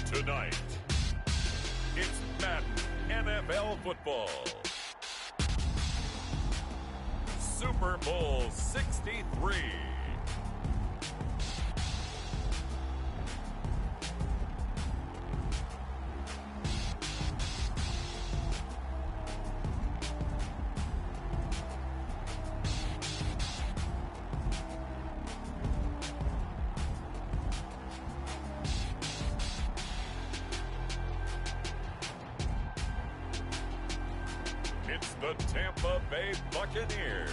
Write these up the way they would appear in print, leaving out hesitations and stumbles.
Tonight, it's Madden NFL football. Super Bowl 63. It's the Tampa Bay Buccaneers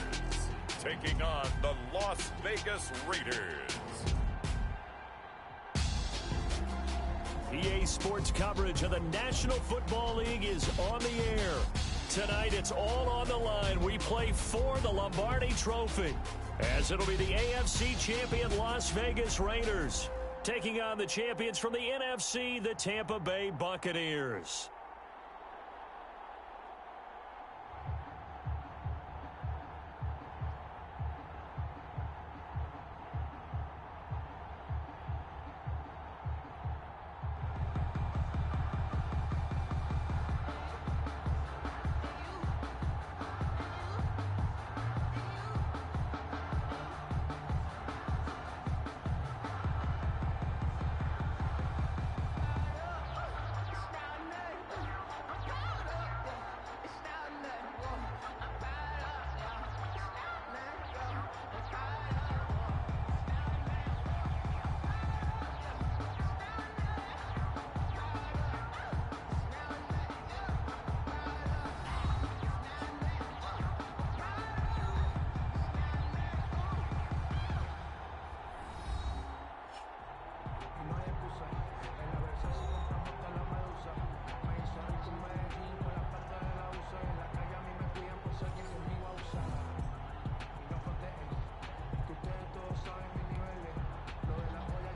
taking on the Las Vegas Raiders. EA Sports coverage of the National Football League is on the air. Tonight, it's all on the line. We play for the Lombardi Trophy, as it'll be the AFC champion Las Vegas Raiders taking on the champions from the NFC, the Tampa Bay Buccaneers.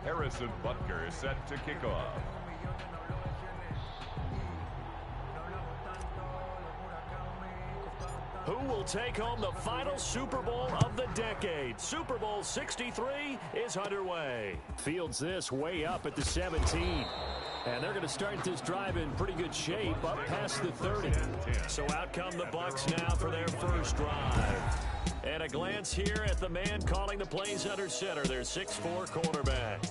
Harrison Butker is set to kick off. Who will take home the final Super Bowl of the decade? Super Bowl 63 is underway. Fields this way up at the 17. And they're going to start this drive in pretty good shape up past the 30. So out come the Bucs now for their first drive. And a glance here at the man calling the plays under center, their 6'4" quarterback.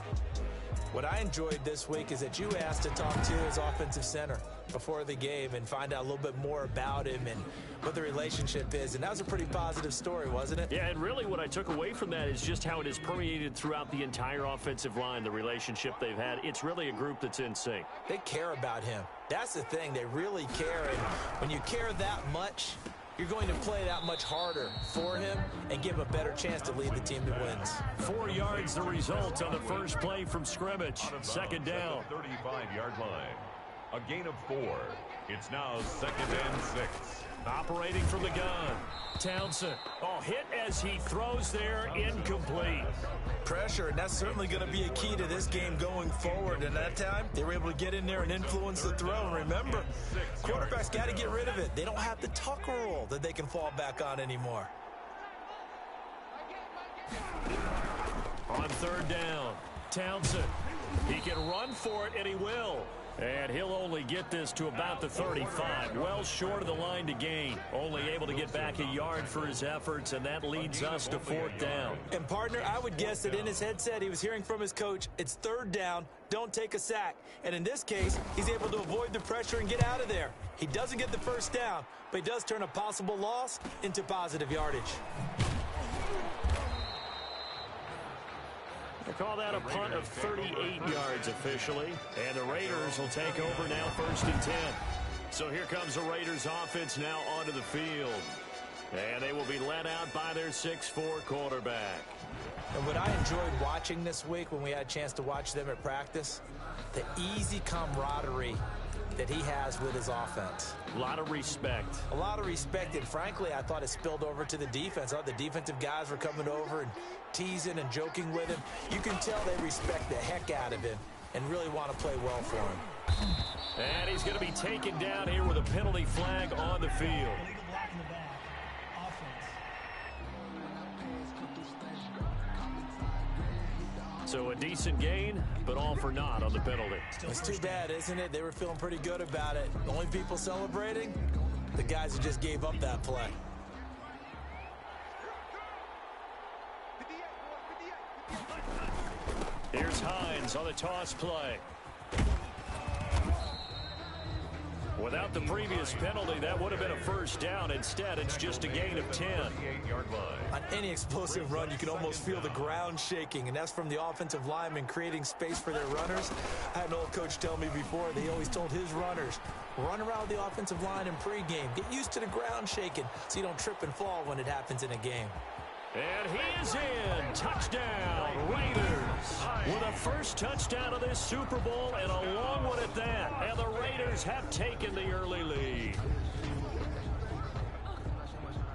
What I enjoyed this week is that you asked to talk to his offensive center before the game and find out a little bit more about him and what the relationship is. And that was a pretty positive story, wasn't it? Yeah, and really what I took away from that is just how it has permeated throughout the entire offensive line, the relationship they've had. It's really a group that's in sync. They care about him. That's the thing. They really care. And when you care that much, you're going to play that much harder for him and give him a better chance to lead the team to wins. 4 yards the result on the first play from scrimmage. Second down. 35-yard line. A gain of 4. It's now 2nd and 6. Operating from the gun. Townsend. Oh, hit as he throws there, incomplete. Pressure, and that's certainly going to be a key to this game going forward. And that time, they were able to get in there and influence the throw. And remember, quarterbacks got to get rid of it. They don't have the tuck rule that they can fall back on anymore. On third down, Townsend. He can run for it, and he will. And he'll only get this to about the 35. Well short of the line to gain. Only able to get back a yard for his efforts, and that leads us to 4th down. And, partner, I would guess that in his headset he was hearing from his coach, it's 3rd down, don't take a sack. And in this case, he's able to avoid the pressure and get out of there. He doesn't get the first down, but he does turn a possible loss into positive yardage. They call that a punt of 38 yards officially. And the Raiders will take over now 1st and 10. So here comes the Raiders offense now onto the field. And they will be led out by their 6'4" quarterback. And what I enjoyed watching this week when we had a chance to watch them at practice, the easy camaraderie that he has with his offense. A lot of respect. A lot of respect, and frankly, I thought it spilled over to the defense. I thought the defensive guys were coming over and teasing and joking with him. You can tell they respect the heck out of him and really want to play well for him. And he's going to be taken down here with a penalty flag on the field. So a decent gain, but all for naught on the penalty. It's too bad, isn't it? They were feeling pretty good about it. The only people celebrating, the guys who just gave up that play. Here's Hines on the toss play. Without the previous penalty, that would have been a first down. Instead, it's just a gain of 10. On any explosive run, you can almost feel the ground shaking, and that's from the offensive linemen creating space for their runners. I had an old coach tell me before, they always told his runners, run around the offensive line in pregame. Get used to the ground shaking so you don't trip and fall when it happens in a game. And he is in. Touchdown, Raiders. With a first touchdown of this Super Bowl and a long one at that. And the Raiders have taken the early lead.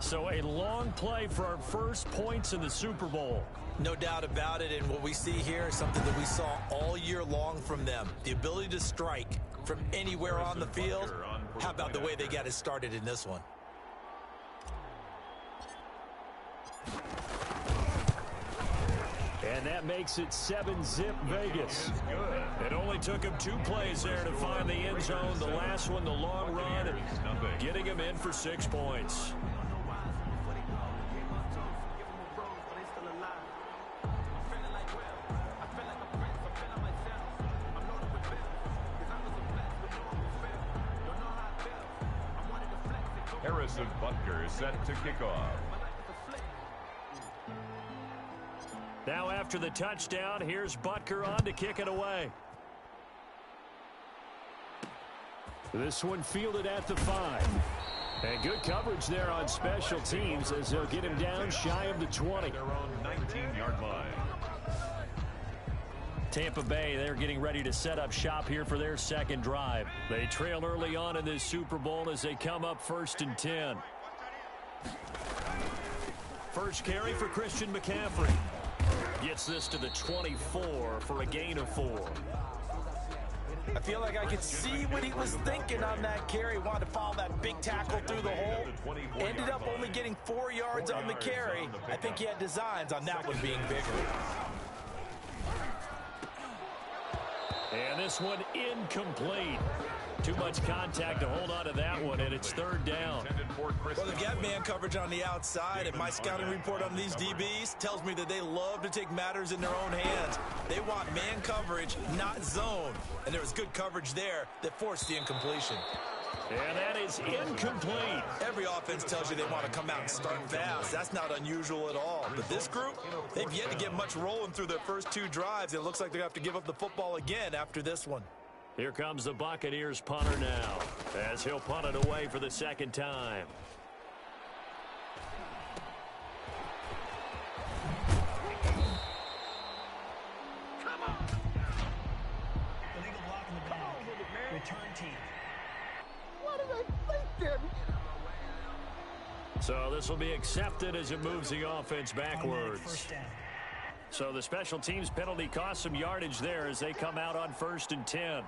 So a long play for our first points in the Super Bowl. No doubt about it, and what we see here is something that we saw all year long from them. The ability to strike from anywhere on the field. How about the way they got it started in this one? And that makes it 7-zip Vegas. It only took him 2 plays there to find the end zone. The last one, the long run, getting him in for 6 points. Harrison Butker is set to kick off. Now after the touchdown, here's Butker on to kick it away. This one fielded at the 5. And good coverage there on special teams as they'll get him down shy of the 20. Their own 19-yard line. Tampa Bay, they're getting ready to set up shop here for their second drive. They trail early on in this Super Bowl as they come up 1st and 10. First carry for Christian McCaffrey. Gets this to the 24 for a gain of 4. I feel like I could see what he was thinking on that carry. Wanted to follow that big tackle through the hole. Ended up only getting 4 yards on the carry. I think he had designs on that one being bigger. And this one incomplete. Too much contact to hold on to that one, and it's 3rd down. Well, they've got man coverage on the outside, and my scouting report on these DBs tells me that they love to take matters in their own hands. They want man coverage, not zone. And there was good coverage there that forced the incompletion. And that is incomplete. Every offense tells you they want to come out and start fast. That's not unusual at all. But this group, they've yet to get much rolling through their first 2 drives. It looks like they're going to have to give up the football again after this one. Here comes the Buccaneers punter now, as he'll punt it away for the 2nd time. Come on. Illegal block in the back. Return team. What are they thinking? So this will be accepted as it moves the offense backwards. First down. So the special teams penalty cost some yardage there as they come out on 1st and 10.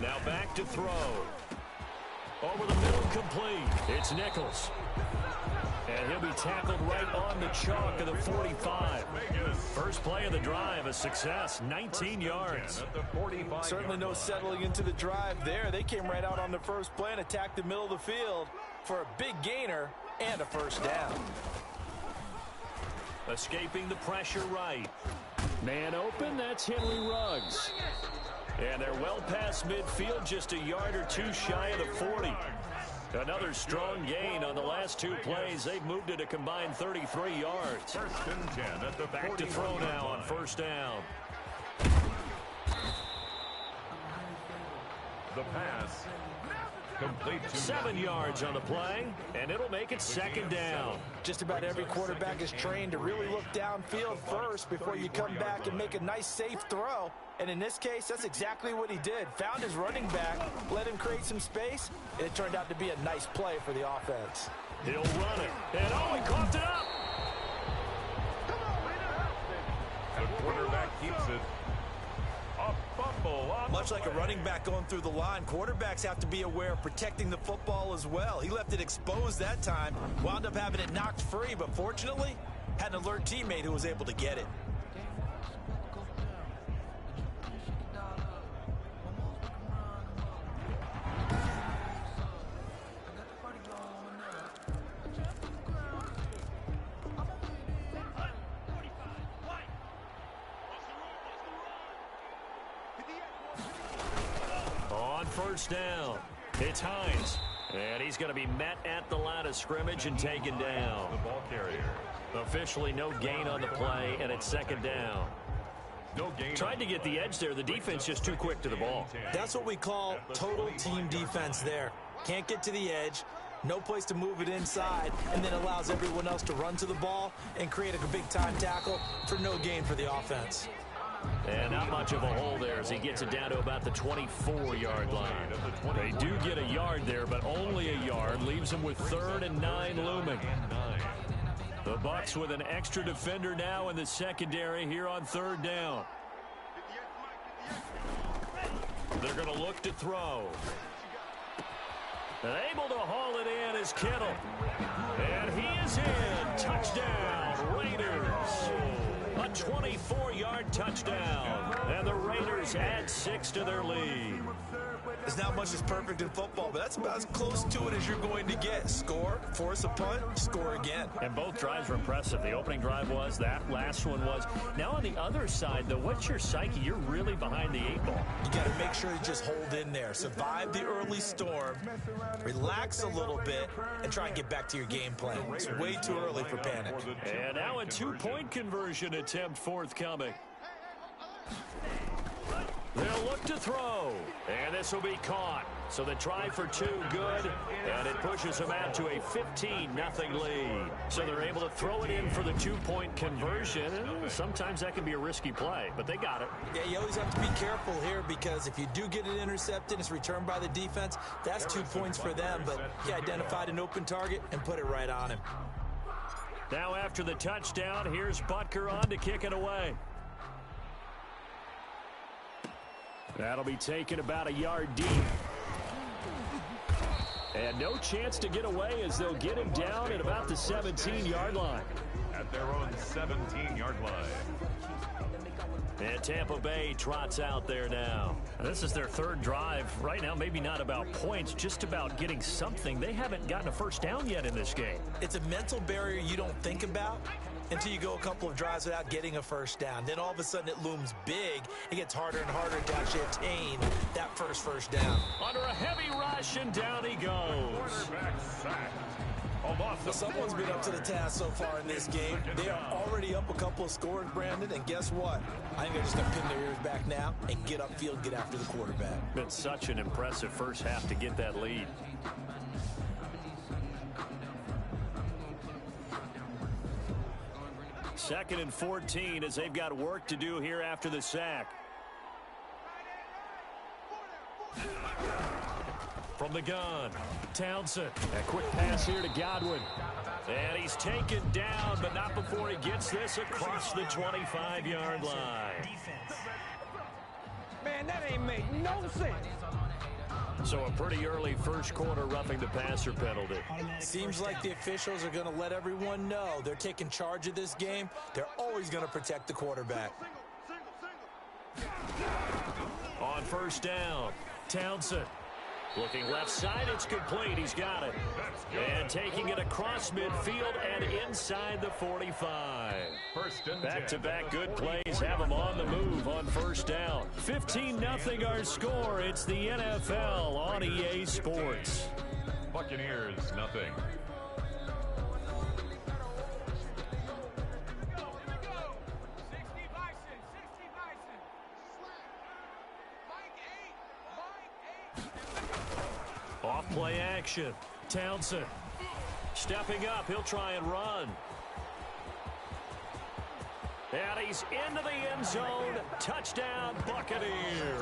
Now back to throw. Over the middle, complete. It's Nichols. And he'll be tackled right on the chalk of the 45. First play of the drive, a success, 19 yards. Certainly no settling into the drive there. They came right out on the first play and attacked the middle of the field for a big gainer and a first down. Escaping the pressure right. Man open, that's Henry Ruggs. And they're well past midfield, just a yard or 2 shy of the 40. Another strong gain on the last 2 plays. They've moved it a combined 33 yards. 1st and 10 at the Back to throw now on 1st down. The pass. Complete to 7 yards on the play, and it'll make it second down. Just about every quarterback is trained to really look downfield first before you come back and make a nice, safe throw. And in this case, that's exactly what he did. Found his running back, let him create some space, and it turned out to be a nice play for the offense. He'll run it, and he coughed it up. The quarterback keeps it. A fumble. Much like a running back going through the line, quarterbacks have to be aware of protecting the football as well. He left it exposed that time, wound up having it knocked free, but fortunately, had an alert teammate who was able to get it. First down. It's Hines. And he's going to be met at the line of scrimmage and taken down. The ball carrier. Officially no gain on the play, and it's second down. No gain. Tried to get the edge there. The defense just too quick to the ball. That's what we call total team defense there. Can't get to the edge, no place to move it inside, and then allows everyone else to run to the ball and create a big-time tackle for no gain for the offense. And not much of a hole there as he gets it down to about the 24-yard line. They do get a yard there, but only a yard. Leaves them with 3rd and 9 looming. The Bucs with an extra defender now in the secondary here on 3rd down. They're going to look to throw. And able to haul it in is Kittle. And he is in. Touchdown, Raiders. A 24-yard touchdown. And the Raiders add 6 to their lead. There's not much that's perfect in football, but that's about as close to it as you're going to get. Score, force a punt, score again. And both drives were impressive. The opening drive was, that last one was. Now on the other side, though, what's your psyche? You're really behind the 8 ball. You got to make sure you just hold in there. Survive the early storm, relax a little bit, and try and get back to your game plan. It's way too early for panic. And now a 2-point conversion attempt forthcoming. They'll look to throw, and this will be caught. So the try for 2 good, and it pushes them out to a 15-0 lead. So they're able to throw it in for the 2-point conversion. Sometimes that can be a risky play, but they got it. Yeah, you always have to be careful here because if you do get it intercepted, it's returned by the defense. That's 2 points for them, but he identified an open target and put it right on him. Now after the touchdown, here's Butker on to kick it away. That'll be taken about a yard deep. And no chance to get away as they'll get him down at about the 17-yard line. At their own 17-yard line. And Tampa Bay trots out there now. This is their 3rd drive. Right now, maybe not about points, just about getting something. They haven't gotten a first down yet in this game. It's a mental barrier you don't think about until you go a couple of drives without getting a first down. Then all of a sudden it looms big. It gets harder and harder to actually attain that first down. Under a heavy rush, and down he goes. Quarterback sacked. Well, someone's been up to the task so far in this game. They are already up a couple of scores, Brandon, and guess what? I think they're just going to pin their ears back now and get upfield and get after the quarterback. Been such an impressive first half to get that lead. Second and 14 as they've got work to do here after the sack. From the gun, Townsend. A quick pass here to Godwin. And he's taken down, but not before he gets this across the 25-yard line. Man, that ain't make no sense. So a pretty early first quarter roughing the passer penalty. Seems like the officials are going to let everyone know they're taking charge of this game. They're always going to protect the quarterback. On first down, Townsend. Looking left side, it's complete. He's got it. And taking it across midfield and inside the 45. Back-to-back good plays have him on the move on first down. 15-0 our score. It's the NFL on EA Sports. Buccaneers, nothing. Off Play action. Townsend stepping up. He'll try and run. And he's into the end zone. Touchdown, Buccaneers.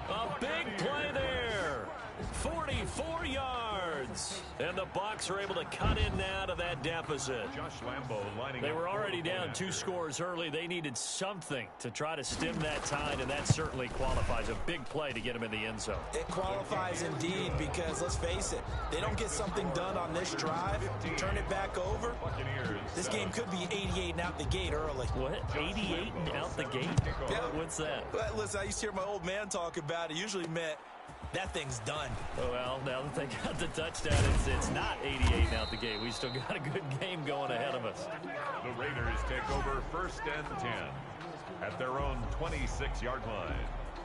A big play there. 44 yards. And the Bucs are able to cut in now to that deficit. Josh Lambo lining They up were already for down 2 scores early. They needed something to try to stem that tide, and that certainly qualifies. A big play to get him in the end zone. It qualifies indeed because, let's face it, they don't get something done on this drive, turn it back over. This game could be 88 and out the gate early. What? 88 and out the gate? Yeah. What's that? Well, listen, I used to hear my old man talk about it. Usually meant that thing's done. Well, now that they got the touchdown, it's not 88 and out the gate. We still got a good game going ahead of us. The Raiders take over 1st and 10 at their own 26-yard line.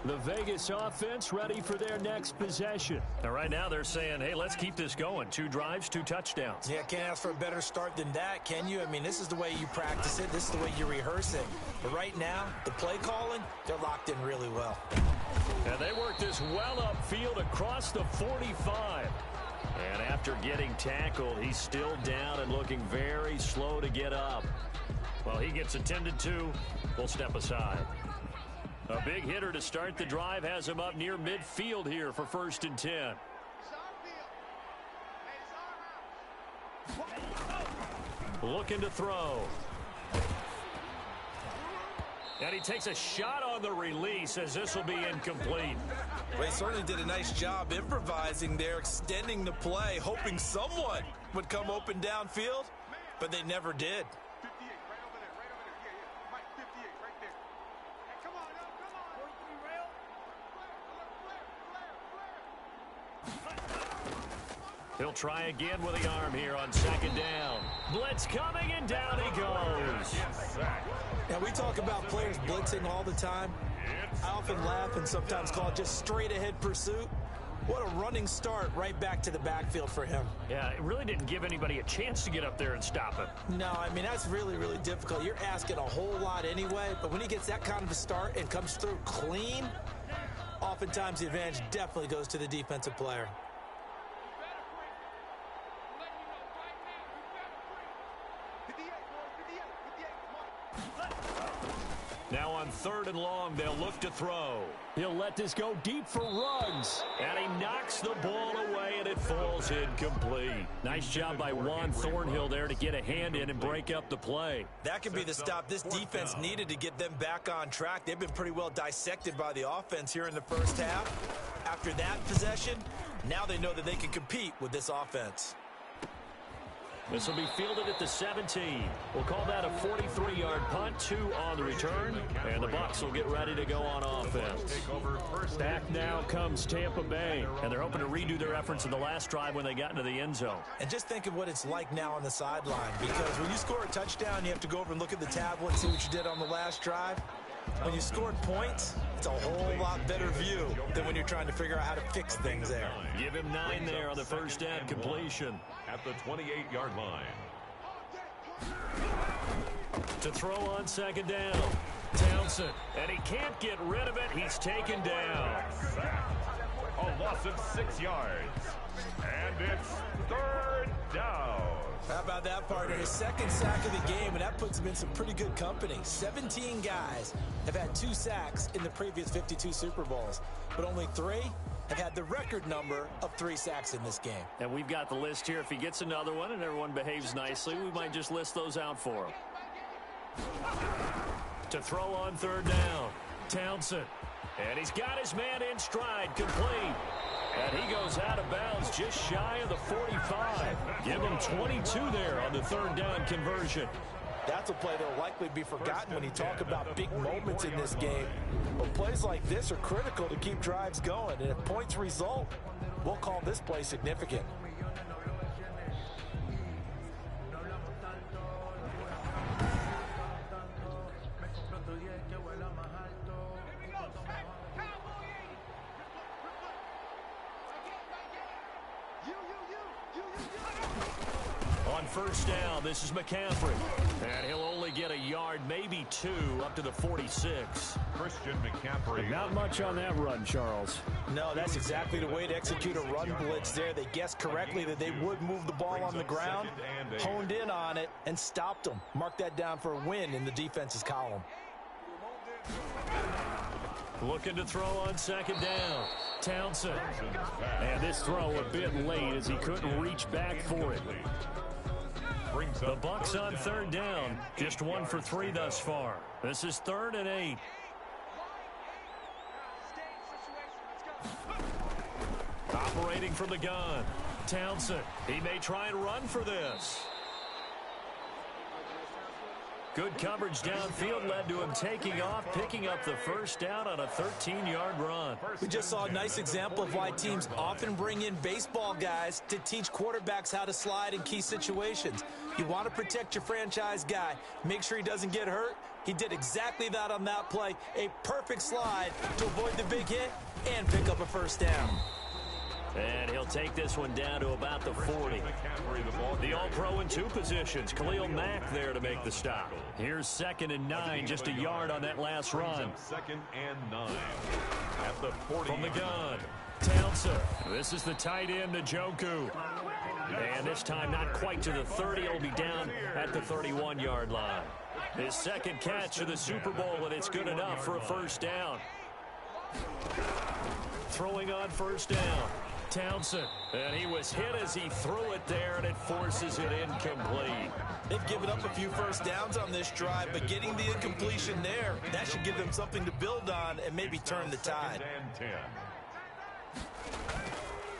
The Vegas offense ready for their next possession. And right now they're saying, hey, let's keep this going. 2 drives, 2 touchdowns. Yeah, can't ask for a better start than that, can you? I mean, this is the way you practice it. This is the way you rehearse it. But right now, the play calling, they're locked in really well. And they work this well upfield across the 45. And after getting tackled, he's still down and looking very slow to get up. Well, he gets attended to. We'll step aside. A big hitter to start the drive has him up near midfield here for 1st and 10. Looking to throw. And he takes a shot on the release as this will be incomplete. Well, he certainly did a nice job improvising there, extending the play, hoping someone would come open downfield, but they never did. He'll try again with the arm here on 2nd down. Blitz coming, and down he goes. Now, we talk about players blitzing all the time. I often laugh and sometimes call it just straight-ahead pursuit. What a running start right back to the backfield for him. Yeah, it really didn't give anybody a chance to get up there and stop him. No, I mean, that's really, really difficult. You're asking a whole lot anyway, but when he gets that kind of a start and comes through clean, oftentimes the advantage definitely goes to the defensive player. Now on 3rd and long, they'll look to throw. He'll let this go deep for Ruggs. And he knocks the ball away, and it falls incomplete. Nice job by Juan Thornhill there to get a hand in and break up the play. That could be the stop this defense needed to get them back on track. They've been pretty well dissected by the offense here in the 1st half. After that possession, now they know that they can compete with this offense. This will be fielded at the 17. We'll call that a 43-yard punt, 2 on the return, and the Bucs will get ready to go on offense. Back now comes Tampa Bay, and they're hoping to redo their efforts in the last drive when they got into the end zone. And just think of what it's like now on the sideline, because when you score a touchdown, you have to go over and look at the tablet and see what you did on the last drive. When you scored points, it's a whole lot better view than when you're trying to figure out how to fix things there. Give him 9 there on the 1st down completion. At the 28-yard line. To throw on 2nd down. Townsend. And he can't get rid of it. He's taken down. A loss of 6 yards. And it's 3rd down. How about that, partner? His 2nd sack of the game, and that puts him in some pretty good company. 17 guys have had 2 sacks in the previous 52 Super Bowls, but only 3 have had the record number of 3 sacks in this game. And we've got the list here. If he gets another one and everyone behaves nicely, we might just list those out for him. To throw on 3rd down. Townsend. And he's got his man in stride, complete. And he goes out of bounds just shy of the 45. Give him 22 there on the 3rd down conversion. That's a play that will likely be forgotten when you talk about big moments in this game. But plays like this are critical to keep drives going. And if points result, we'll call this play significant. On 1st down, this is McCaffrey. And he'll only get a yard, maybe 2, up to the 46. Christian McCaffrey. Not much on that run, Charles. No, that's exactly the way to execute a run blitz there. They guessed correctly that they would move the ball on the ground, honed in on it, and stopped them. Mark that down for a win in the defense's column. Looking to throw on second down. Townsend. And this throw a bit late as he couldn't reach back for it. The Bucs on third down. Just 1 for 3 thus far. This is 3rd and 8. Operating from the gun. Townsend. He may try and run for this. Good coverage downfield led to him taking off, picking up the first down on a 13-yard run. We just saw a nice example of why teams often bring in baseball guys to teach quarterbacks how to slide in key situations. You want to protect your franchise guy. Make sure he doesn't get hurt. He did exactly that on that play. A perfect slide to avoid the big hit and pick up a first down. And he'll take this one down to about the 40. The All-Pro in 2 positions. Khalil Mack there to make the stop. Here's 2nd and 9, just a yard on that last run. 2nd and 9 at the 40. From the gun, Townsend. This is the tight end, Njoku. And this time not quite to the 30. It'll be down at the 31-yard line. His 2nd catch of the Super Bowl, and it's good enough for a first down. Throwing on first down. Townsend, and he was hit as he threw it there, and it forces it incomplete. They've given up a few first downs on this drive, but getting the incompletion there, that should give them something to build on and maybe turn the tide.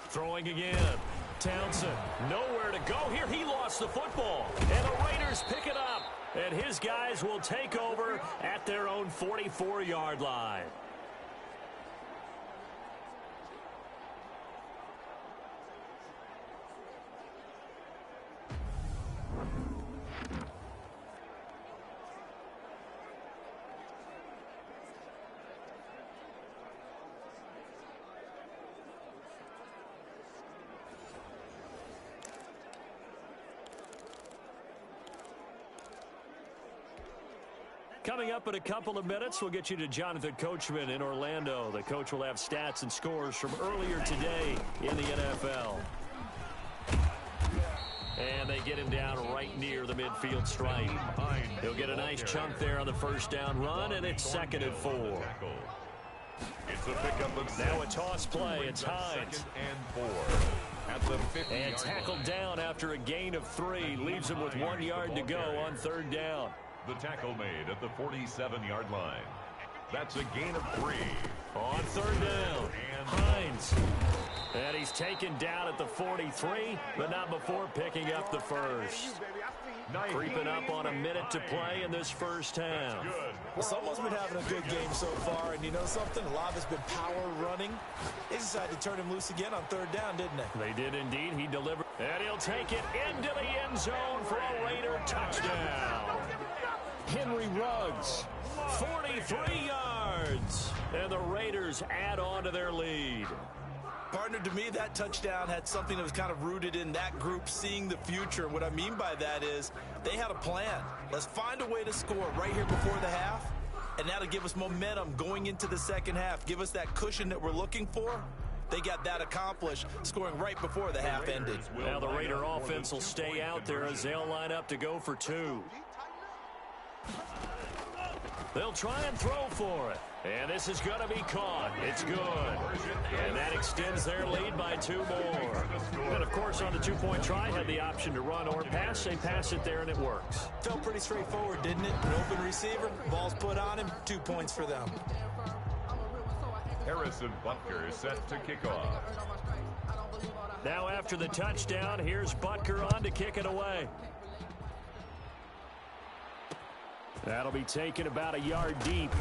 Throwing again. Townsend, nowhere to go here. He lost the football, and the Raiders pick it up, and his guys will take over at their own 44-yard line. Coming up in a couple of minutes, we'll get you to Jonathan Coachman in Orlando. The coach will have stats and scores from earlier today in the NFL. And they get him down right near the midfield stripe. He'll get a nice chunk there on the first down run, and it's 2nd and 4. It's a pickup of now a toss play. It's Hines. 2nd and 4 at the 50. And tackled down after a gain of 3. Leaves him with 1 yard to go on third down. The tackle made at the 47-yard line. That's a gain of 3. On third down, Hines. And he's taken down at the 43, but not before picking up the first. Creeping up on a minute to play in this first half. Someone's been having a good game so far, and you know something? A lot of it's been power running. They decided to turn him loose again on third down, didn't they? They did indeed. He delivered. And he'll take it into the end zone for a Raider touchdown. Henry Ruggs, 43 yards. And the Raiders add on to their lead. Partner, to me, that touchdown had something that was kind of rooted in that group seeing the future. What I mean by that is they had a plan. Let's find a way to score right here before the half, and that'll give us momentum going into the second half. Give us that cushion that we're looking for. They got that accomplished, scoring right before the half ended. Now the Raider offense will stay out there as they'll line up to go for 2. They'll try and throw for it. And this is going to be caught. It's good. And that extends their lead by 2 more. And, of course, on the 2-point try, had the option to run or pass. They pass it there, and it works. Felt pretty straightforward, didn't it? An open receiver, ball's put on him, 2 points for them. Harrison Butker set to kick off. Now after the touchdown, here's Butker on to kick it away. That'll be taken about a yard deep.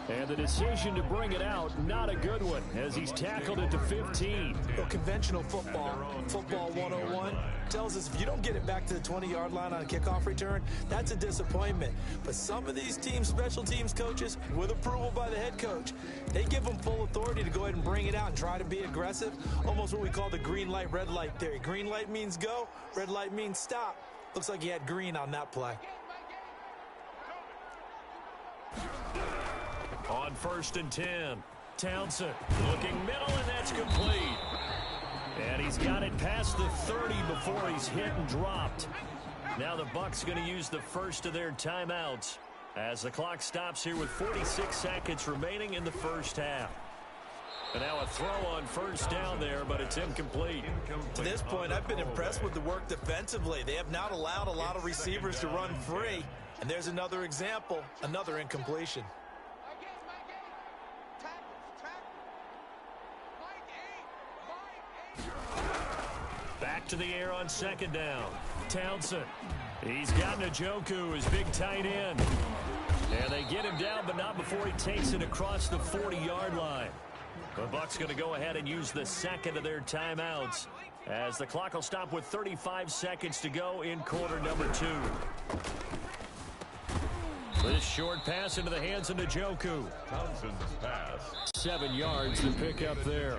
And the decision to bring it out, not a good one, as he's tackled it to 15. Well, conventional football 101, tells us if you don't get it back to the 20-yard line on a kickoff return, that's a disappointment. But some of these teams, special teams coaches, with approval by the head coach, they give them full authority to go ahead and bring it out and try to be aggressive, almost what we call the green light, red light theory. Green light means go, red light means stop. Looks like he had green on that play. On 1st and 10, Townsend looking middle, and that's complete. And he's got it past the 30 before he's hit and dropped. Now the Bucs going to use the first of their timeouts as the clock stops here with 46 seconds remaining in the first half. And now a throw on 1st down there, but it's incomplete. To this point, I've been impressed with the work defensively. They have not allowed a lot of receivers to run free. And there's another example, another incompletion. Back to the air on 2nd down. Townsend. He's got Njoku, his big tight end. And they get him down, but not before he takes it across the 40-yard line. The Bucs going to go ahead and use the second of their timeouts as the clock will stop with 35 seconds to go in quarter number 2. This short pass into the hands of Njoku. Townsend's pass. 7 yards to pick up there.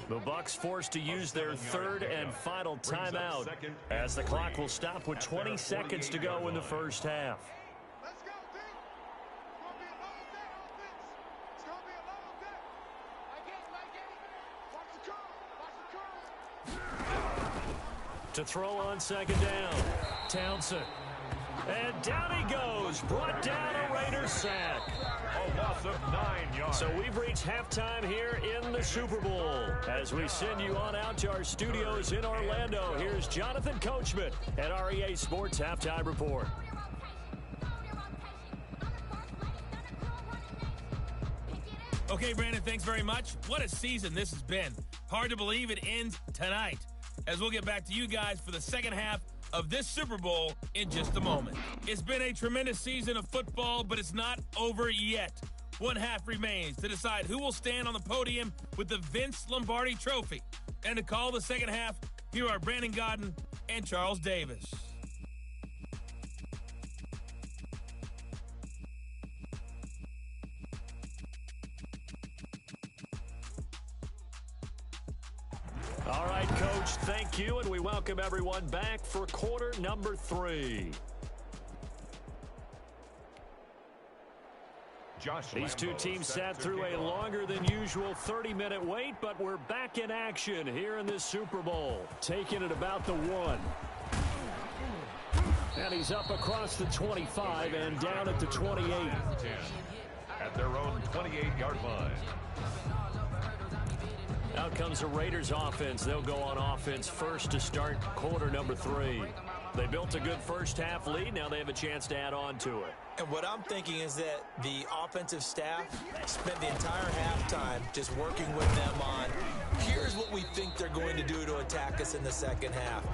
The Bucs forced to use their 3rd and final timeout as the clock will stop with 20 seconds to go in the first half. To throw on 2nd down, Townsend. And down he goes, brought down a Raiders sack. A loss of 9 yards. So we've reached halftime here in the Super Bowl. As we send you on out to our studios in Orlando, here's Jonathan Coachman at REA Sports Halftime Report. Okay, Brandon, thanks very much. What a season this has been. Hard to believe it ends tonight, as we'll get back to you guys for the second half of this Super Bowl in just a moment. It's been a tremendous season of football, but it's not over yet. One half remains to decide who will stand on the podium with the Vince Lombardi Trophy. And to call the second half, here are Brandon Godden and Charles Davis. All right, Coach, thank you, and we welcome everyone back for quarter number 3. These two teams sat through a longer than usual 30-minute wait, but we're back in action here in this Super Bowl. Taking it about the 1. And he's up across the 25 and down at the 28. At their own 28-yard line. Out comes the Raiders offense. They'll go on offense first to start quarter number 3. They built a good first half lead. Now they have a chance to add on to it. And what I'm thinking is that the offensive staff spent the entire halftime just working with them on, here's what we think they're going to do to attack us in the second half.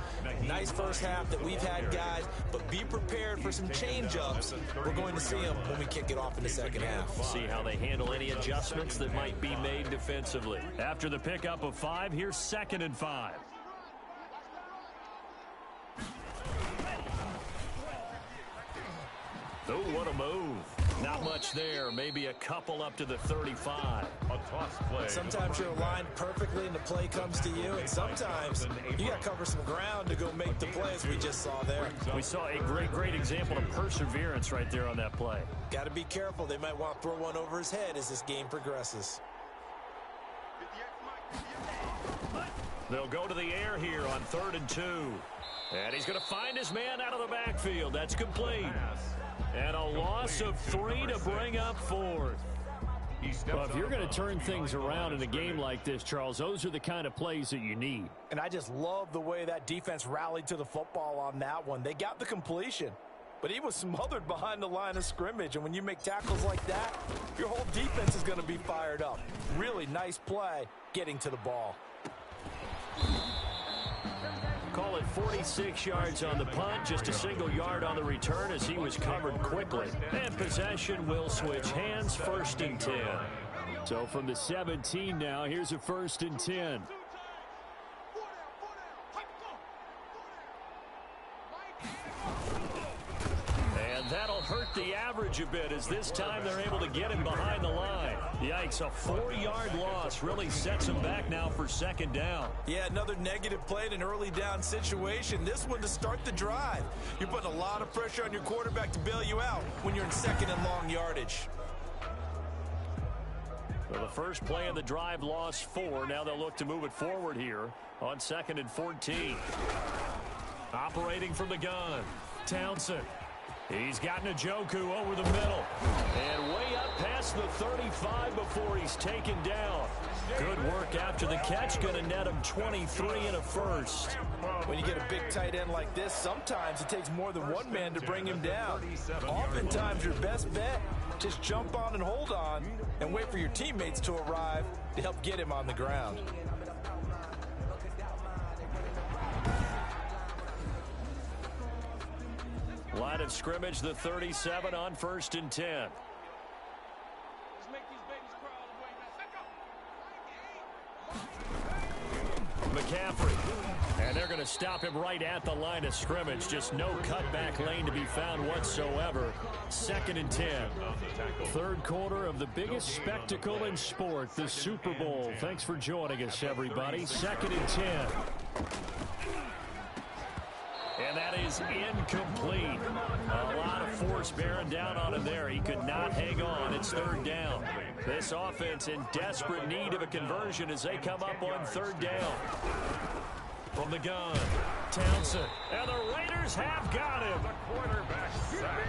Nice first half that we've had, guys, but be prepared for some change-ups. We're going to see them when we kick it off in the second half. See how they handle any adjustments that might be made defensively. After the pickup of 5, here's 2nd and 5. Oh, what a move. Not much there. Maybe a couple up to the 35. A toss play. Sometimes you're aligned perfectly and the play comes to you, and sometimes you got to cover some ground to go make the play, as we just saw there. We saw a great example of perseverance right there on that play. Got to be careful. They might want to throw one over his head as this game progresses. They'll go to the air here on 3rd and 2. And he's going to find his man out of the backfield. That's complete. And a loss of 3 to bring up 4th. Well, if you're going to turn things around in a game like this, Charles, those are the kind of plays that you need. And I just love the way that defense rallied to the football on that one. They got the completion, but he was smothered behind the line of scrimmage. And when you make tackles like that, your whole defense is going to be fired up. Really nice play getting to the ball. Call it 46 yards on the punt, just a single yard on the return as he was covered quickly. And possession will switch hands, 1st and 10. So from the 17 now, here's a 1st and 10. And that'll hurt the average a bit, as this time they're able to get him behind the line. Yikes, a 4-yard loss really sets him back now for second down. Yeah, another negative play in an early down situation. This one to start the drive. You're putting a lot of pressure on your quarterback to bail you out when you're in second and long yardage. Well, the first play of the drive lost 4. Now they'll look to move it forward here on 2nd and 14. Operating from the gun, Townsend. He's got Njoku over the middle. And way up past the 35 before he's taken down. Good work after the catch. Going to net him 23 and a first. When you get a big tight end like this, sometimes it takes more than one man to bring him down. Oftentimes, your best bet, just jump on and hold on and wait for your teammates to arrive to help get him on the ground. Line of scrimmage, the 37 on 1st and 10. Let's make these babies crawl away, man. McCaffrey. And they're going to stop him right at the line of scrimmage. Just no cutback lane to be found whatsoever. 2nd and 10. Third quarter of the biggest spectacle in sport, the Super Bowl. Thanks for joining us, everybody. 2nd and 10. And that is incomplete. A lot of force bearing down on him there. He could not hang on. It's 3rd down. This offense in desperate need of a conversion as they come up on 3rd down. From the gun, Townsend. And the Raiders have got him. The quarterback sack.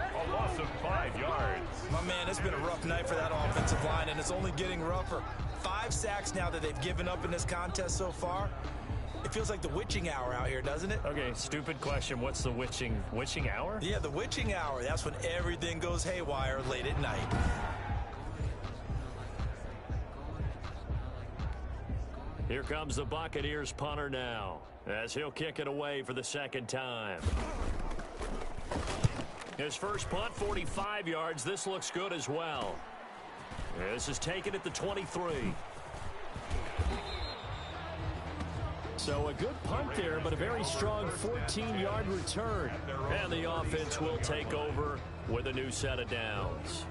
A loss of 5 yards. My man, it's been a rough night for that offensive line, and it's only getting rougher. 5 sacks now that they've given up in this contest so far. It feels like the witching hour out here, doesn't it? Okay, stupid question. What's the witching hour? Yeah, the witching hour. That's when everything goes haywire late at night. Here comes the Buccaneers punter now, as he'll kick it away for the 2nd time. His first punt, 45 yards. This looks good as well. This is taken at the 23. So a good punt there, but a very strong 14-yard return. And the offense will take over with a new set of downs.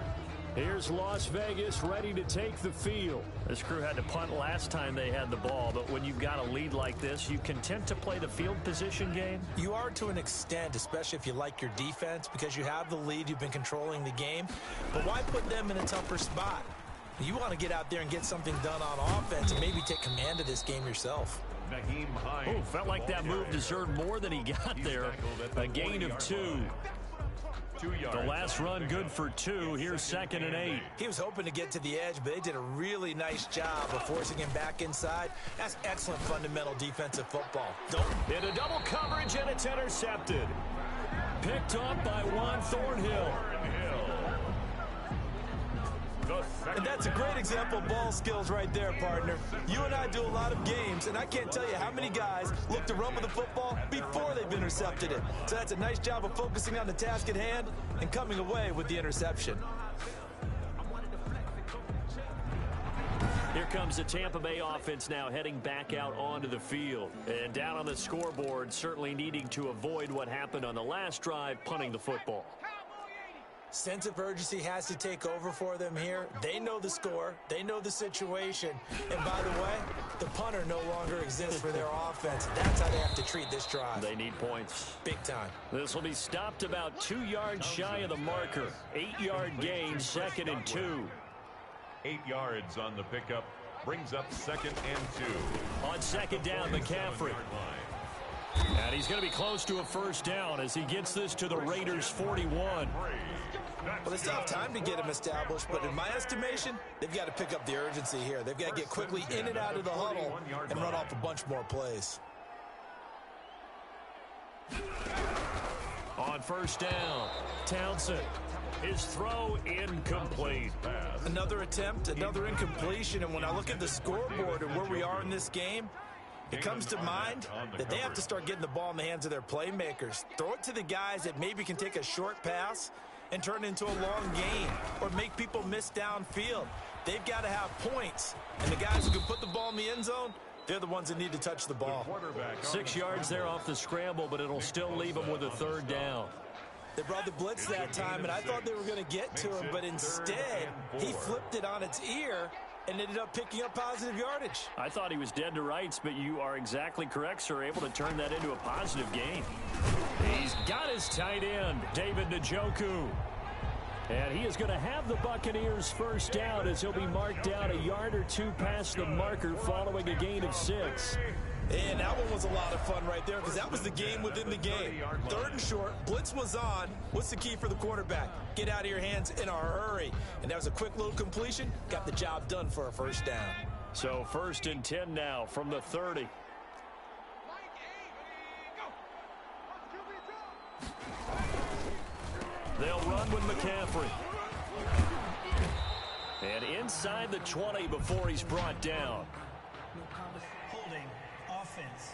Here's Las Vegas ready to take the field. This crew had to punt last time they had the ball, but when you've got a lead like this, you content to play the field position game? You are to an extent, especially if you like your defense, because you have the lead, you've been controlling the game. But why put them in a tougher spot? You want to get out there and get something done on offense and maybe take command of this game yourself. Oh, felt like that move deserved more than he got there. A gain of 2. The last run good for 2. Here's 2nd and 8. He was hoping to get to the edge, but they did a really nice job of forcing him back inside. That's excellent fundamental defensive football. Into double coverage, and it's intercepted. Picked up by Juan Thornhill. And that's a great example of ball skills right there, partner. You and I do a lot of games, and I can't tell you how many guys look to run with the football before they've intercepted it. So that's a nice job of focusing on the task at hand and coming away with the interception. Here comes the Tampa Bay offense now heading back out onto the field. And down on the scoreboard, certainly needing to avoid what happened on the last drive, punting the football. Sense of urgency has to take over for them here. They know the score. They know the situation. And by the way, the punter no longer exists for their offense. That's how they have to treat this drive. They need points. Big time. This will be stopped about 2 yards shy of the marker. 8-yard gain, 2nd and 2. 8 yards on the pickup. Brings up 2nd and 2. On 2nd down, McCaffrey. And he's going to be close to a first down as he gets this to the Raiders' 41. Well, they still have time to get him established, but in my estimation, they've got to pick up the urgency here. They've got to get quickly in and out of the huddle and run off a bunch more plays. On 1st down, Townsend. His throw incomplete. Another attempt, another incompletion, and when I look at the scoreboard and where we are in this game, it comes to mind that they have to start getting the ball in the hands of their playmakers. Throw it to the guys that maybe can take a short pass and turn it into a long gain or make people miss downfield. They've got to have points, and the guys who can put the ball in the end zone, they're the ones that need to touch the ball. 6 yards there off the scramble, but it'll still leave them with a 3rd down. They brought the blitz that time, and I thought they were going to get to him, but instead, he flipped it on its ear and ended up picking up positive yardage. I thought he was dead to rights, but you are exactly correct, sir. Able to turn that into a positive gain. He's got his tight end, David Njoku. And he is going to have the Buccaneers first down as he'll be marked down a yard or two past the marker following a gain of 6. And that one was a lot of fun right there because that was the game within the game. 3rd and short, blitz was on. What's the key for the quarterback? Get out of your hands in a hurry. And that was a quick little completion. Got the job done for a first down. So 1st and 10 now from the 30. They'll run with McCaffrey. And inside the 20 before he's brought down. Holding offense.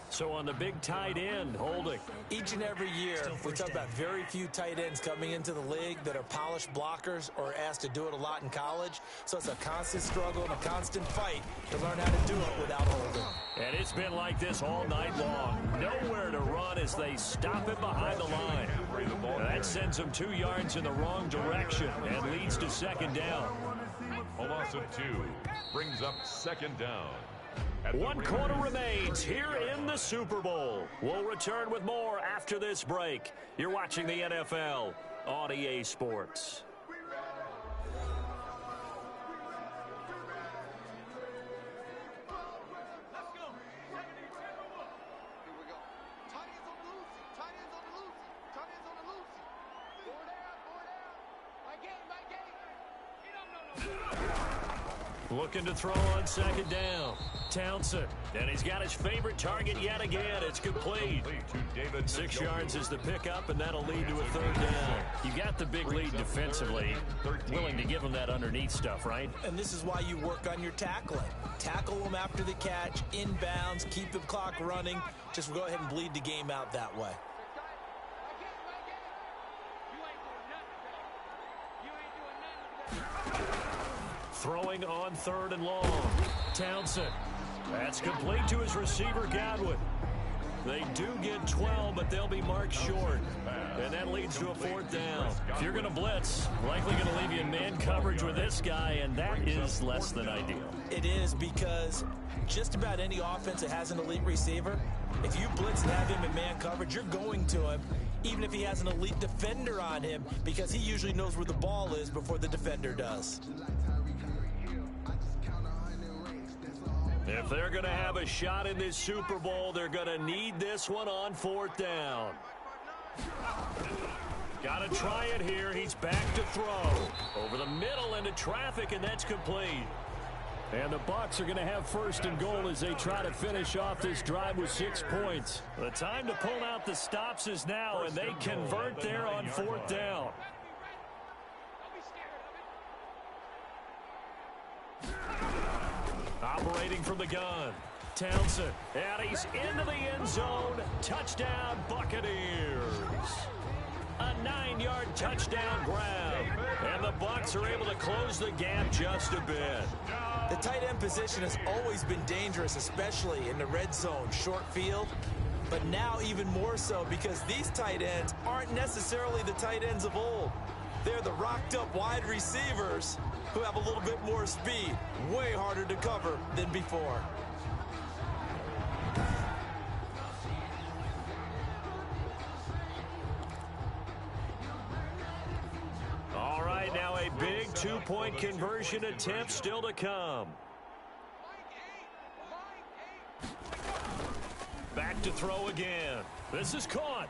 So on the big tight end, holding. Each and every year, we talk about very few tight ends coming into the league that are polished blockers or asked to do it a lot in college. So it's a constant struggle and a constant fight to learn how to do it without holding. And it's been like this all night long. Nowhere to run as they stop it behind the line. That sends them 2 yards in the wrong direction and leads to 2nd down. A loss of 2 brings up 2nd down. 1 quarter remains here in the Super Bowl. We'll return with more after this break. You're watching the NFL on EA Sports. Looking to throw on 2nd down. Townsend. And he's got his favorite target yet again. It's complete. 6 yards is the pickup, and that'll lead to a 3rd down. You got the big lead defensively. Willing to give him that underneath stuff, right? And this is why you work on your tackling. Tackle them after the catch, inbounds, keep the clock running. Just go ahead and bleed the game out that way. Throwing on 3rd and long. Townsend. That's complete to his receiver, Godwin. They do get 12, but they'll be marked short. And that leads to a 4th down. If you're going to blitz, likely going to leave you in man coverage with this guy, and that is less than ideal. It is because just about any offense that has an elite receiver, if you blitz and have him in man coverage, you're going to him, even if he has an elite defender on him, because he usually knows where the ball is before the defender does. If they're going to have a shot in this Super Bowl, they're going to need this one on 4th down. Got to try it here. He's back to throw. Over the middle into traffic, and that's complete. And the Bucs are going to have 1st and goal as they try to finish off this drive with 6 points. The time to pull out the stops is now, and they convert there on 4th down. Operating from the gun. Townsend. And he's into the end zone. Touchdown, Buccaneers. A 9-yard touchdown grab. And the Bucs are able to close the gap just a bit. The tight end position has always been dangerous, especially in the red zone, short field. But now even more so because these tight ends aren't necessarily the tight ends of old. They're the rocked-up wide receivers who have a little bit more speed. Way harder to cover than before. All right, now a big 2-point conversion attempt still to come. Back to throw again. This is caught.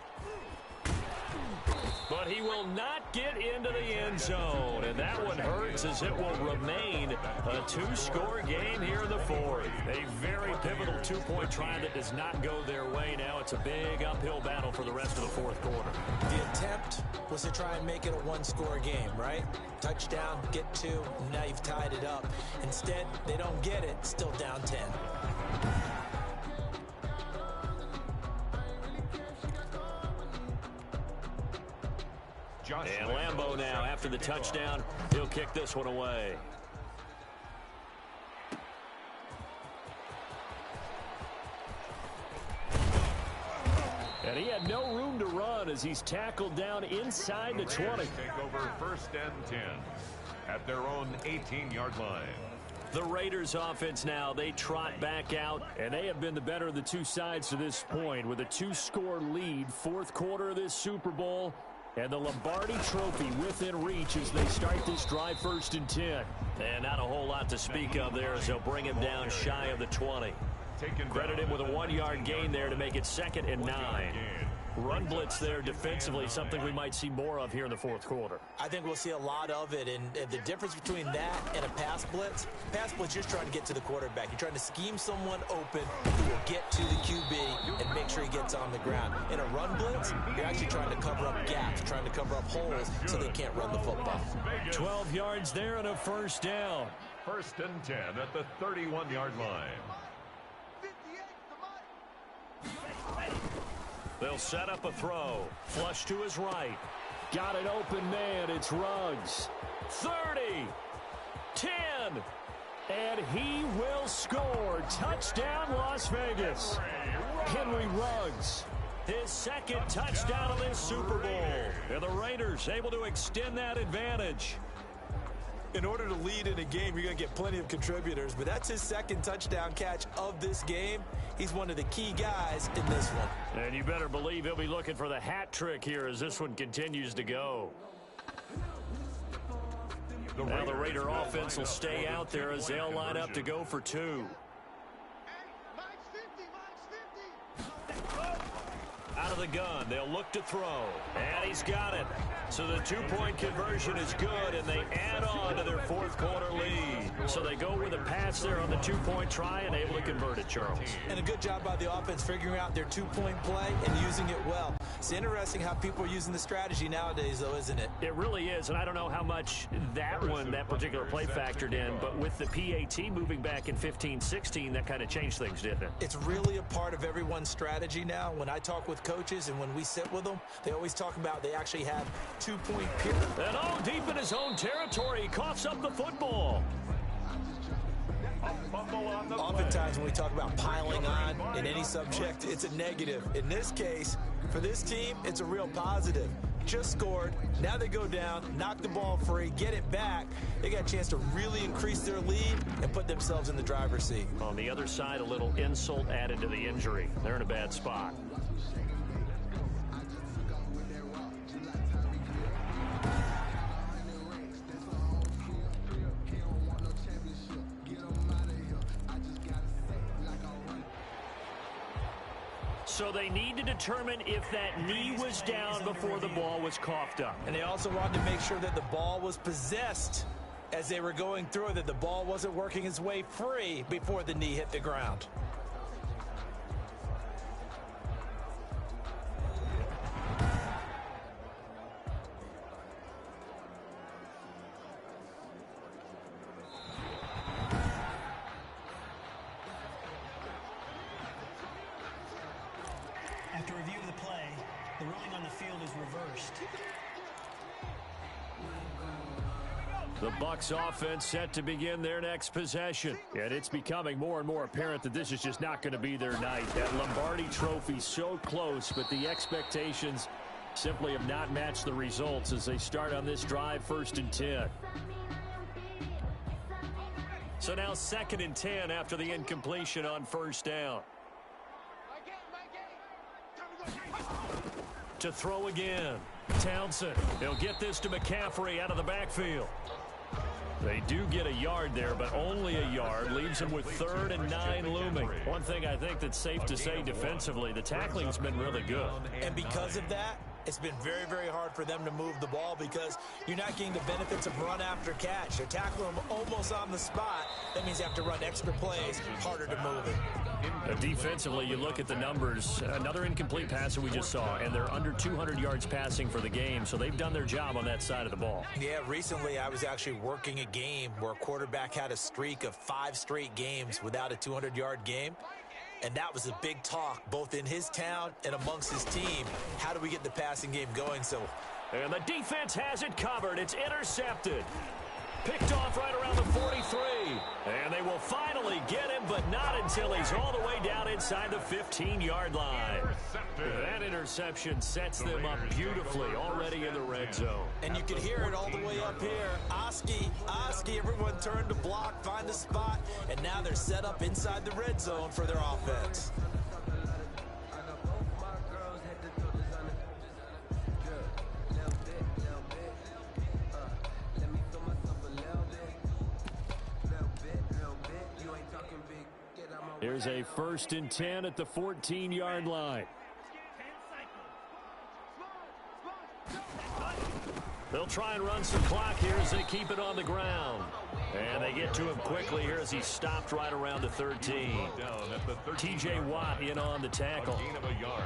But he will not get into the end zone. And that one hurts as it will remain a 2-score game here in the 4th. A very pivotal 2-point try that does not go their way. Now it's a big uphill battle for the rest of the 4th quarter. The attempt was to try and make it a 1-score game, right? Touchdown, get 2, now you've tied it up. Instead, they don't get it, still down 10. And Lambeau now, after the touchdown, he'll kick this one away. And he had no room to run as he's tackled down inside the 20. Take over 1st and 10 at their own 18-yard line. The Raiders offense now, they trot back out, and they have been the better of the two sides to this point with a 2-score lead, 4th quarter of this Super Bowl, and the Lombardi Trophy within reach as they start this drive 1st and 10. And not a whole lot to speak of there as they'll bring him down shy of the 20. Credit him with a 1-yard gain there to make it 2nd and 9. Run blitz there defensively, something we might see more of here in the 4th quarter. I think we'll see a lot of it, and the difference between that and a pass blitz, you're just trying to get to the quarterback. You're trying to scheme someone open who will get to the QB and make sure he gets on the ground. In a run blitz, you're actually trying to cover up gaps, trying to cover up holes so they can't run the football. 12 yards there and a 1st down. 1st and 10 at the 31-yard line. They'll set up a throw. Flush to his right. Got an open man. It's Ruggs. 30. 10. And he will score. Touchdown, Las Vegas. Henry Ruggs. His 2nd touchdown of this Super Bowl. And the Raiders able to extend that advantage. In order to lead in a game, you're going to get plenty of contributors, but that's his 2nd touchdown catch of this game. He's one of the key guys in this one. And you better believe he'll be looking for the hat trick here as this one continues to go. Now the Raider offense will stay out there as they'll line up to go for 2. Out of the gun, they'll look to throw. And he's got it. So the 2-point conversion is good, and they add on to their 4th quarter lead. So they go with a pass there on the 2-point try and able to convert it, Charles. And a good job by the offense figuring out their 2-point play and using it well. It's interesting how people are using the strategy nowadays, though, isn't it? It really is, and I don't know how much that particular play factored in, but with the PAT moving back in 15-16, that kind of changed things, didn't it? It's really a part of everyone's strategy now. When I talk with coaches and when we sit with them, they always talk about they actually have 2-point period. And deep in his own territory, he coughs up the football. Oftentimes when we talk about piling on in any subject, it's a negative. In this case, for this team, it's a real positive. Just scored. Now they go down, knock the ball free, get it back. They got a chance to really increase their lead and put themselves in the driver's seat. On the other side, a little insult added to the injury. They're in a bad spot. So they need to determine if that knee was down before the ball was coughed up. And they also wanted to make sure that the ball was possessed as they were going through, that the ball wasn't working its way free before the knee hit the ground. After review of the play, the ruling on the field is reversed. The Bucs offense set to begin their next possession. And it's becoming more and more apparent that this is just not going to be their night. That Lombardi Trophy so close, but the expectations simply have not matched the results as they start on this drive 1st and 10. So now 2nd and 10 after the incompletion on 1st down. To throw again. Townsend. He'll get this to McCaffrey out of the backfield. They do get a yard there, but only a yard. Leaves him with 3rd and 9 looming. One thing I think that's safe to say defensively, the tackling's been really good. And because of that, it's been very, very hard for them to move the ball because you're not getting the benefits of run after catch. They're tackling them almost on the spot. That means you have to run extra plays, harder to move it. Defensively, you look at the numbers. Another incomplete pass that we just saw, and they're under 200 yards passing for the game, so they've done their job on that side of the ball. Yeah, recently I was actually working a game where a quarterback had a streak of 5 straight games without a 200-yard game. And that was a big talk, both in his town and amongst his team. How do we get the passing game going? And the defense has it covered. It's intercepted. Picked off right around the 43. And they will finally get him, but not until he's all the way down inside the 15-yard line. That interception sets them up beautifully already in the red zone. And you can hear it all the way up here. Oski, everyone turned to block, find a spot, and now they're set up inside the red zone for their offense. Here's a 1st and 10 at the 14-yard line. They'll try and run some clock here as they keep it on the ground. And they get to him quickly here as he's stopped right around the 13. T.J. Watt in on the tackle.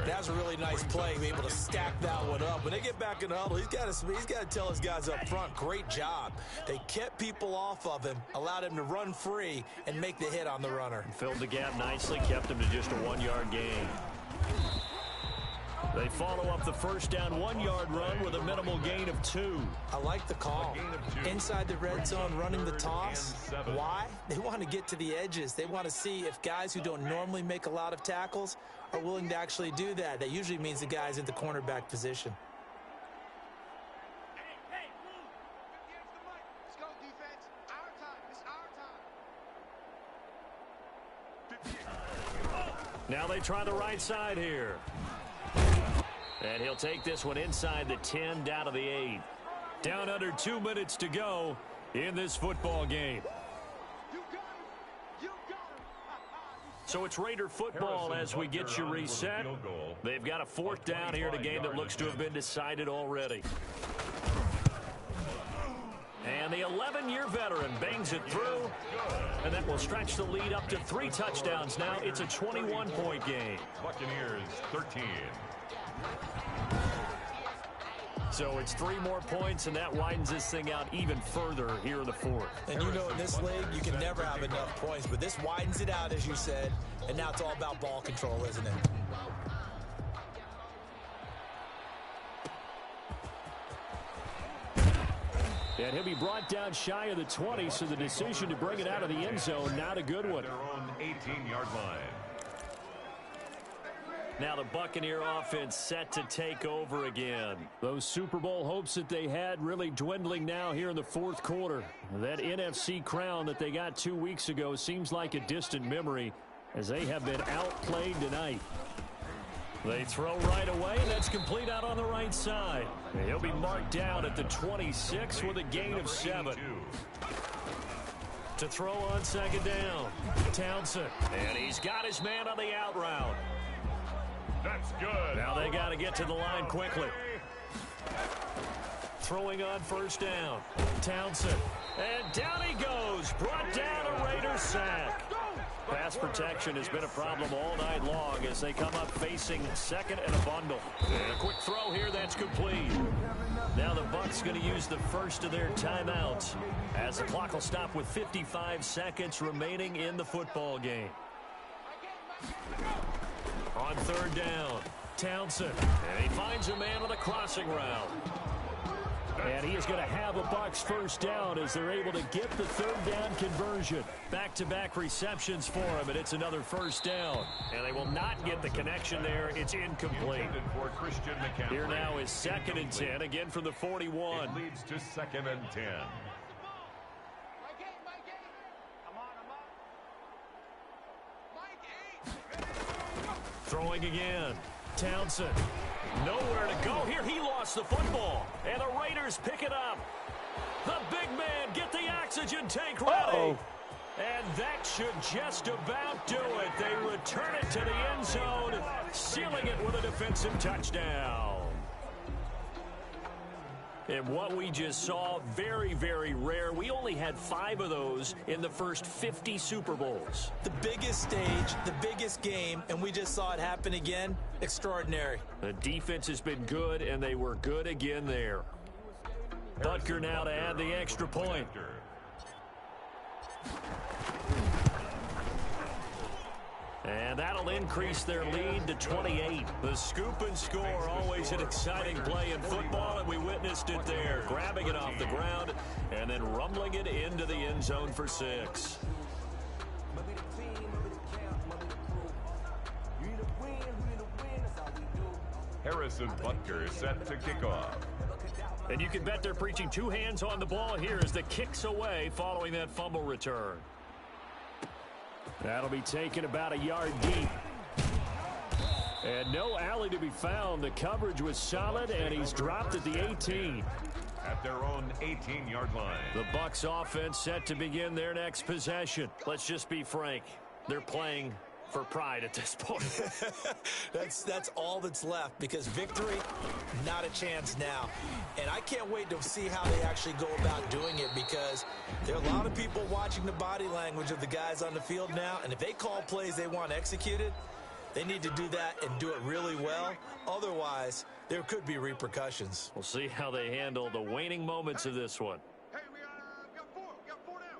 That's a really nice play, be able to stack that one up. When they get back in the huddle, he's got to tell his guys up front, great job. They kept people off of him, allowed him to run free, and make the hit on the runner. Filled the gap nicely, kept him to just a 1-yard gain. They follow up the first down 1-yard run with a minimal gain of 2. I like the call. Inside the red zone running the toss. Why? They want to get to the edges. They want to see if guys who don't normally make a lot of tackles are willing to actually do that. That usually means the guy's in the cornerback position. Let's go, defense. Our time. It's our time. Now they try the right side here. And he'll take this one inside the 10 down to the 8. Down under 2 minutes to go in this football game. So it's Raider football as we get you reset. They've got a 4th down here in a game that looks to have been decided already. And the 11-year veteran bangs it through. And that will stretch the lead up to 3 touchdowns now. It's a 21-point game. Buccaneers 13. So it's 3 more points, and that widens this thing out even further here in the 4th. And you know in this league, you can never have enough points, but this widens it out, as you said, and now it's all about ball control, isn't it? And he'll be brought down shy of the 20, so the decision to bring it out of the end zone, not a good one. Their own 18-yard line. Now the Buccaneer offense set to take over again. Those Super Bowl hopes that they had really dwindling now here in the 4th quarter. That NFC crown that they got 2 weeks ago seems like a distant memory as they have been outplayed tonight. They throw right away, and that's complete out on the right side. He'll be marked down at the 26 with a gain of 7. To throw on 2nd down, Townsend. And he's got his man on the out route. That's good. Now they got to get to the line quickly. Throwing on 1st down. Townsend. And down he goes. Brought down a Raider sack. Pass protection has been a problem all night long as they come up facing 2nd and a bundle. And a quick throw here that's complete. Now the Bucs going to use the first of their timeouts as the clock will stop with 55 seconds remaining in the football game. On 3rd down, Townsend. And he finds a man on the crossing route. And he is going to have a Bucs 1st down as they're able to get the 3rd down conversion. Back-to-back receptions for him, and it's another 1st down. And they will not get the connection there. It's incomplete. Here now is 2nd and 10, again from the 41. It leads to 2nd and 10. Throwing again. Townsend. Nowhere to go here. He lost the football. And the Raiders pick it up. The big man, get the oxygen tank ready. And that should just about do it. They return it to the end zone, sealing it with a defensive touchdown. And what we just saw, very, very rare. We only had 5 of those in the first 50 Super Bowls. The biggest stage, the biggest game, and we just saw it happen again. Extraordinary. The defense has been good, and they were good again there. Butker now to add the extra point. And that'll increase their lead to 28. The scoop and score, always an exciting play in football, and we witnessed it there. Grabbing it off the ground and then rumbling it into the end zone for 6. Harrison Butker set to kick off. And you can bet they're preaching two hands on the ball here as the kick's away following that fumble return. That'll be taken about a yard deep. And no alley to be found. The coverage was solid, and he's dropped at the 18. At their own 18-yard line. The Bucs offense set to begin their next possession. Let's just be frank. They're playing for pride at this point. That's all that's left, because victory, not a chance now. And I can't wait to see how they actually go about doing it, because there are a lot of people watching the body language of the guys on the field now, and if they call plays they want executed, they need to do that and do it really well. Otherwise, there could be repercussions. We'll see how they handle the waning moments of this one. Hey, we got four down.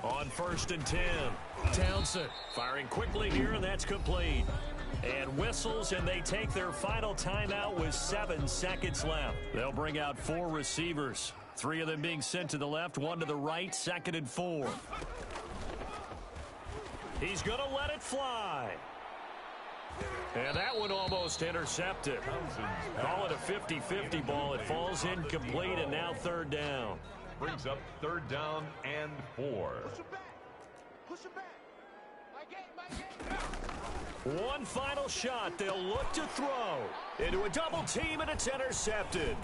On 1st and 10, Townsend firing quickly here, and that's complete. And whistles, and they take their final timeout with 7 seconds left. They'll bring out 4 receivers, 3 of them being sent to the left, 1 to the right, 2nd and 4. He's going to let it fly. And that one almost intercepted. Call it a 50-50 ball. It falls incomplete, and now 3rd down. Brings up 3rd down and 4. Push him back. One final shot. They'll look to throw. Into a double team, and it's intercepted.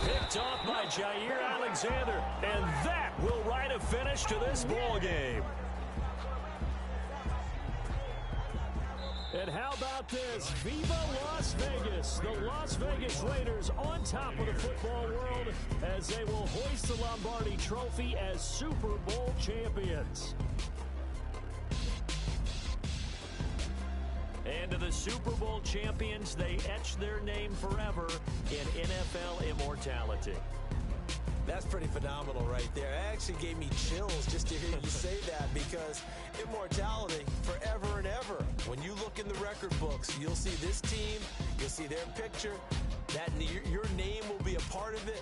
Picked off by Jair Alexander. And that will write a finish to this ball game. And how about this? Viva Las Vegas! The Las Vegas Raiders on top of the football world as they will hoist the Lombardi Trophy as Super Bowl champions. And to the Super Bowl champions, they etch their name forever in NFL immortality. That's pretty phenomenal right there. It actually gave me chills just to hear you say that, because immortality forever and ever. When you look in the record books, you'll see this team, you'll see their picture, that your name will be a part of it.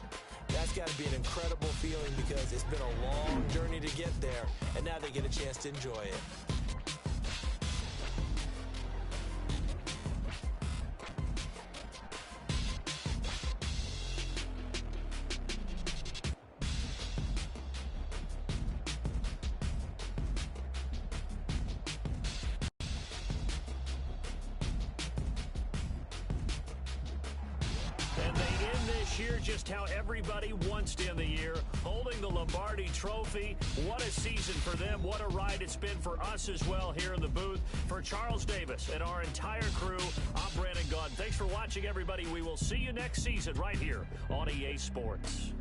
That's got to be an incredible feeling, because it's been a long journey to get there, and now they get a chance to enjoy it. Just how everybody wants to end the year, holding the Lombardi Trophy. What a season for them. What a ride it's been for us as well here in the booth. For Charles Davis and our entire crew, I'm Brandon Gaudin. Thanks for watching, everybody. We will see you next season right here on EA Sports.